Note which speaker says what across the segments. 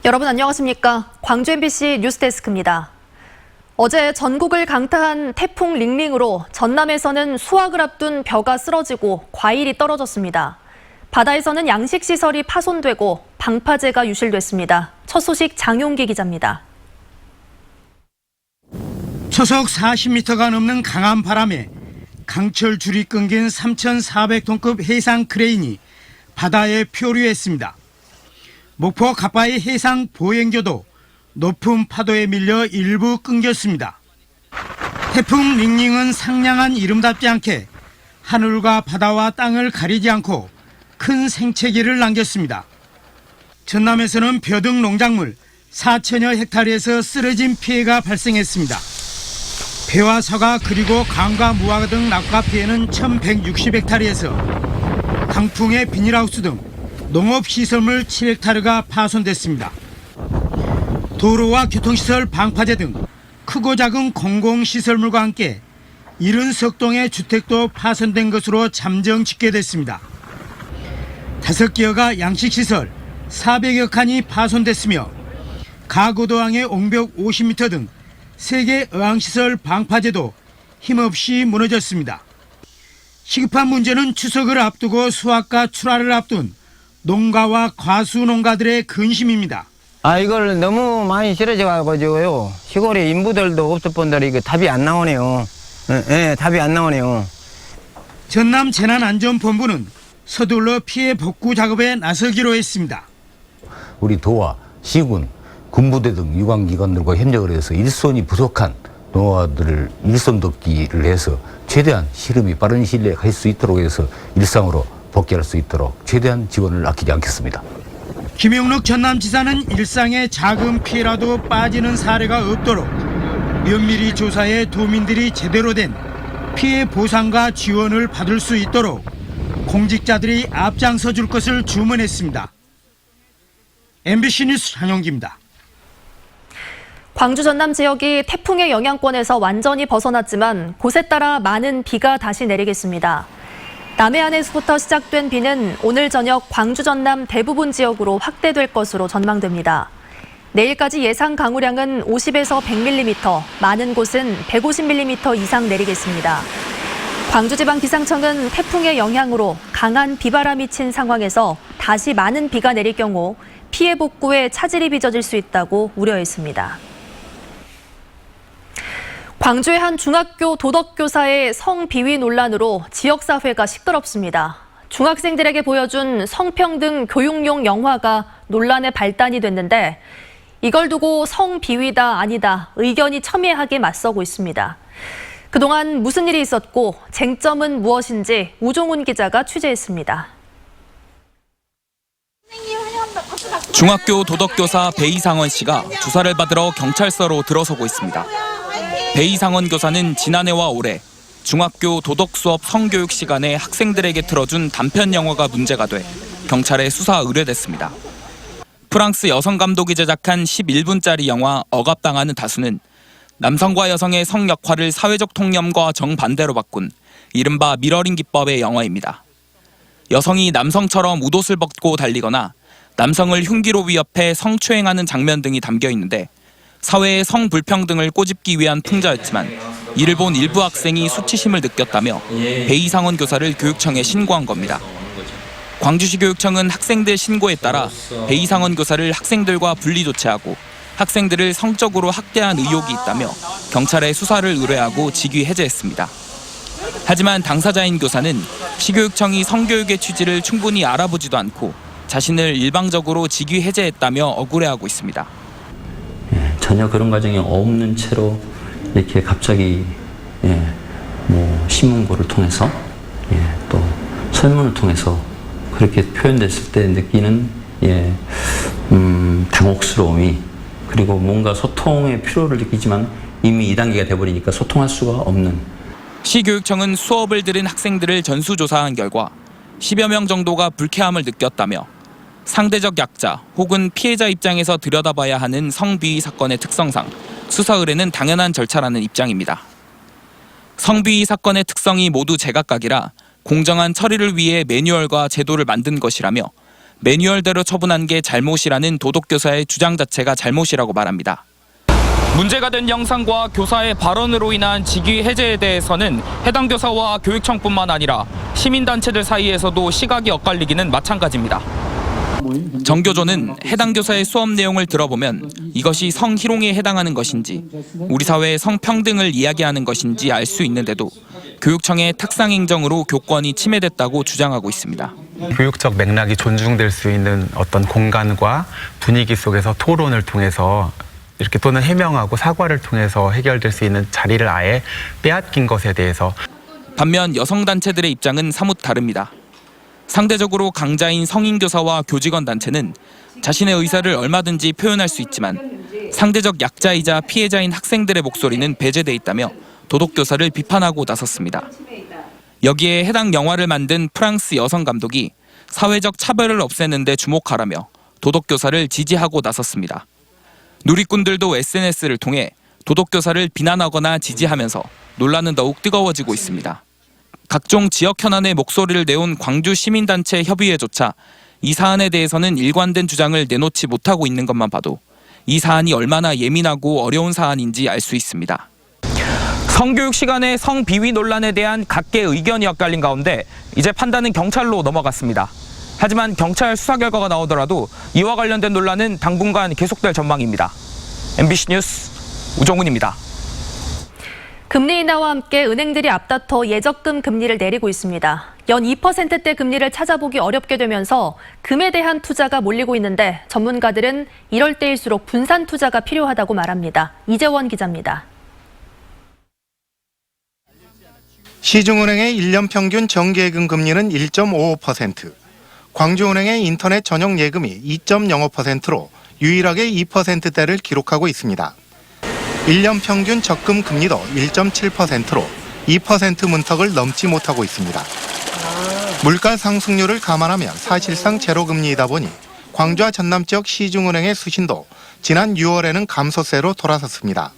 Speaker 1: 여러분 안녕하십니까? 광주 MBC 뉴스데스크입니다. 어제 전국을 강타한 태풍 링링으로 전남에서는 수확을 앞둔 벼가 쓰러지고 과일이 떨어졌습니다. 바다에서는 양식시설이 파손되고 방파제가 유실됐습니다. 첫 소식 장용기 기자입니다.
Speaker 2: 초속 40m가 넘는 강한 바람에 강철 줄이 끊긴 3,400톤급 해상 크레인이 바다에 표류했습니다. 목포 가파이 해상 보행교도 높은 파도에 밀려 일부 끊겼습니다. 태풍 링링은 상냥한 이름답지 않게 하늘과 바다와 땅을 가리지 않고 큰 생채기를 남겼습니다. 전남에서는 벼 등 농작물 4천여 헥타르에서 쓰러진 피해가 발생했습니다. 배와 서가 그리고 강과 무화 등 낙과 피해는 1,160헥타르에서 강풍에 비닐하우스 등 농업시설물 7헥타르가 파손됐습니다. 도로와 교통시설, 방파제 등 크고 작은 공공시설물과 함께 70석 주택도 파손된 것으로 잠정 집계됐습니다. 5개여가 양식시설 400여 칸이 파손됐으며 가고도항의 옹벽 50m 등 3개 어항시설 방파제도 힘없이 무너졌습니다. 시급한 문제는 추석을 앞두고 수확과 출하를 앞둔 농가와 과수농가들의 근심입니다.
Speaker 3: 이걸 너무 많이 싫어져가지고요. 시골에 인부들도 없을 뿐더러 이거 답이 안 나오네요. 답이 안 나오네요.
Speaker 2: 전남 재난안전본부는 서둘러 피해 복구 작업에 나서기로 했습니다.
Speaker 4: 우리 도와 시군, 군부대 등 유관기관들과 협력을 해서 일손이 부족한 농가들을 일손 돕기를 해서 최대한 시름이 빠른 시일 내에 갈 수 있도록 해서 일상으로 복귀할 수 있도록 최대한 지원을 아끼지 않겠습니다.
Speaker 2: 김영록 전남지사는 일상의 작은 피해라도 빠지는 사례가 없도록 면밀히 조사해 도민들이 제대로 된 피해 보상과 지원을 받을 수 있도록 공직자들이 앞장서 줄 것을 주문했습니다. MBC 뉴스 장용기입니다.
Speaker 1: 광주 전남 지역이 태풍의 영향권에서 완전히 벗어났지만 곳에 따라 많은 비가 다시 내리겠습니다. 남해안에서부터 시작된 비는 오늘 저녁 광주 전남 대부분 지역으로 확대될 것으로 전망됩니다. 내일까지 예상 강우량은 50에서 100mm, 많은 곳은 150mm 이상 내리겠습니다. 광주지방기상청은 태풍의 영향으로 강한 비바람이 친 상황에서 다시 많은 비가 내릴 경우 피해 복구에 차질이 빚어질 수 있다고 우려했습니다. 광주의 한 중학교 도덕교사의 성비위 논란으로 지역사회가 시끄럽습니다. 중학생들에게 보여준 성평등 교육용 영화가 논란의 발단이 됐는데 이걸 두고 성비위다 아니다 의견이 첨예하게 맞서고 있습니다. 그동안 무슨 일이 있었고 쟁점은 무엇인지 우종훈 기자가 취재했습니다.
Speaker 5: 중학교 도덕교사 배이상원 씨가 조사를 받으러 경찰서로 들어서고 있습니다. 배이상원 교사는 지난해와 올해 중학교 도덕수업 성교육 시간에 학생들에게 틀어준 단편 영화가 문제가 돼 경찰에 수사 의뢰됐습니다. 프랑스 여성 감독이 제작한 11분짜리 영화 억압당하는 다수는 남성과 여성의 성 역할을 사회적 통념과 정반대로 바꾼 이른바 미러링 기법의 영화입니다. 여성이 남성처럼 웃옷을 벗고 달리거나 남성을 흉기로 위협해 성추행하는 장면 등이 담겨 있는데 사회의 성불평등을 꼬집기 위한 풍자였지만 이를 본 일부 학생이 수치심을 느꼈다며 배이상원 교사를 교육청에 신고한 겁니다. 광주시 교육청은 학생들 신고에 따라 배이상원 교사를 학생들과 분리 조치하고 학생들을 성적으로 학대한 의혹이 있다며 경찰에 수사를 의뢰하고 직위 해제했습니다. 하지만 당사자인 교사는 시교육청이 성교육의 취지를 충분히 알아보지도 않고 자신을 일방적으로 직위 해제했다며 억울해하고 있습니다.
Speaker 6: 전혀 그런 과정이 없는 채로 이렇게 갑자기 신문고를 통해서 또 설문을 통해서 그렇게 표현됐을 때 느끼는 당혹스러움이 그리고 뭔가 소통의 필요를 느끼지만 이미 2단계가 돼버리니까 소통할 수가 없는.
Speaker 5: 시교육청은 수업을 들은 학생들을 전수조사한 결과 10여 명 정도가 불쾌함을 느꼈다며 상대적 약자 혹은 피해자 입장에서 들여다봐야 하는 성비위 사건의 특성상 수사 의뢰는 당연한 절차라는 입장입니다. 성비위 사건의 특성이 모두 제각각이라 공정한 처리를 위해 매뉴얼과 제도를 만든 것이라며 매뉴얼대로 처분한 게 잘못이라는 도덕교사의 주장 자체가 잘못이라고 말합니다. 문제가 된 영상과 교사의 발언으로 인한 직위 해제에 대해서는 해당 교사와 교육청뿐만 아니라 시민단체들 사이에서도 시각이 엇갈리기는 마찬가지입니다. 정교조는 해당 교사의 수업 내용을 들어보면 이것이 성희롱에 해당하는 것인지 우리 사회의 성평등을 이야기하는 것인지 알 수 있는데도 교육청의 탁상행정으로 교권이 침해됐다고 주장하고 있습니다.
Speaker 7: 교육적 맥락이 존중될 수 있는 어떤 공간과 분위기 속에서 토론을 통해서 이렇게 또는 해명하고 사과를 통해서 해결될 수 있는 자리를 아예 빼앗긴 것에 대해서
Speaker 5: 반면 여성단체들의 입장은 사뭇 다릅니다. 상대적으로 강자인 성인교사와 교직원 단체는 자신의 의사를 얼마든지 표현할 수 있지만 상대적 약자이자 피해자인 학생들의 목소리는 배제돼 있다며 도덕교사를 비판하고 나섰습니다. 여기에 해당 영화를 만든 프랑스 여성 감독이 사회적 차별을 없애는 데 주목하라며 도덕교사를 지지하고 나섰습니다. 누리꾼들도 SNS를 통해 도덕교사를 비난하거나 지지하면서 논란은 더욱 뜨거워지고 있습니다. 각종 지역 현안에 목소리를 내온 광주 시민단체 협의회조차 이 사안에 대해서는 일관된 주장을 내놓지 못하고 있는 것만 봐도 이 사안이 얼마나 예민하고 어려운 사안인지 알 수 있습니다. 성교육 시간의 성비위 논란에 대한 각계의 의견이 엇갈린 가운데 이제 판단은 경찰로 넘어갔습니다. 하지만 경찰 수사 결과가 나오더라도 이와 관련된 논란은 당분간 계속될 전망입니다. MBC 뉴스 우정훈입니다.
Speaker 1: 금리 인하와 함께 은행들이 앞다퉈 예적금 금리를 내리고 있습니다. 연 2%대 금리를 찾아보기 어렵게 되면서 금에 대한 투자가 몰리고 있는데 전문가들은 이럴 때일수록 분산 투자가 필요하다고 말합니다. 이재원 기자입니다.
Speaker 8: 시중은행의 1년 평균 정기예금 금리는 1.55%, 광주은행의 인터넷 전용 예금이 2.05%로 유일하게 2%대를 기록하고 있습니다. 1년 평균 적금 금리도 1.7%로 2% 문턱을 넘지 못하고 있습니다. 물가 상승률을 감안하면 사실상 제로금리이다 보니 광주와 전남 지역 시중은행의 수신도 지난 6월에는 감소세로 돌아섰습니다.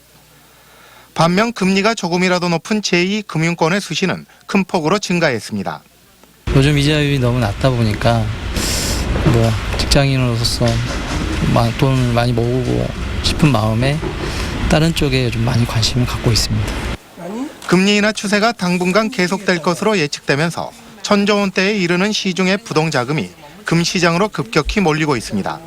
Speaker 8: 반면 금리가 조금이라도 높은 제2금융권의 수신은 큰 폭으로 증가했습니다.
Speaker 9: 요즘 이자율이 너무 낮다 보니까 직장인으로서 돈을 많이 모으고 싶은 마음에 다른 쪽에 좀 많이 관심을 갖고 있습니다.
Speaker 8: 금리 인하 추세가 당분간 계속될 것으로 예측되면서 1,000조 원대에 이르는 시중의 부동자금이 금시장으로 급격히 몰리고 있습니다.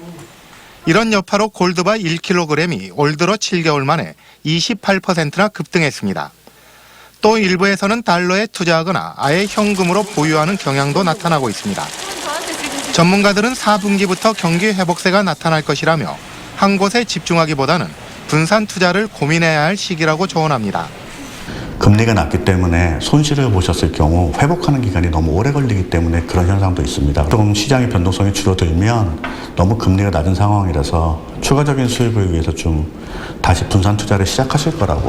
Speaker 8: 이런 여파로 골드바 1kg이 올 들어 7개월 만에 28%나 급등했습니다. 또 일부에서는 달러에 투자하거나 아예 현금으로 보유하는 경향도 나타나고 있습니다. 전문가들은 4분기부터 경기 회복세가 나타날 것이라며 한 곳에 집중하기보다는 분산 투자를 고민해야 할 시기라고 조언합니다.
Speaker 10: 금리가 낮기 때문에 손실을 보셨을 경우 회복하는 기간이 너무 오래 걸리기 때문에 그런 현상도 있습니다. 조금 시장의 변동성이 줄어들면 너무 금리가 낮은 상황이라서 추가적인 수익을 위해서 좀 다시 분산 투자를 시작하실 거라고.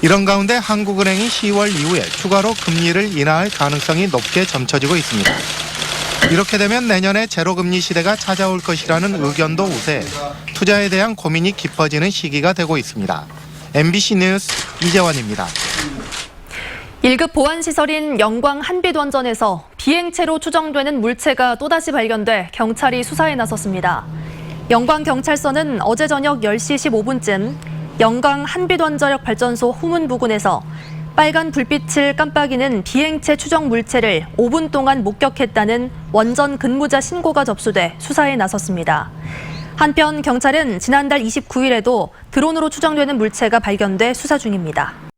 Speaker 8: 이런 가운데 한국은행이 10월 이후에 추가로 금리를 인하할 가능성이 높게 점쳐지고 있습니다. 이렇게 되면 내년에 제로금리 시대가 찾아올 것이라는 의견도 우세해 투자에 대한 고민이 깊어지는 시기가 되고 있습니다. MBC 뉴스 이재원입니다.
Speaker 1: 1급 보안시설인 영광 한빛원전에서 비행체로 추정되는 물체가 또다시 발견돼 경찰이 수사에 나섰습니다. 영광경찰서는 어제 저녁 10시 15분쯤 영광 한빛원자력 발전소 후문 부근에서 빨간 불빛을 깜빡이는 비행체 추정 물체를 5분 동안 목격했다는 원전 근무자 신고가 접수돼 수사에 나섰습니다. 한편 경찰은 지난달 29일에도 드론으로 추정되는 물체가 발견돼 수사 중입니다.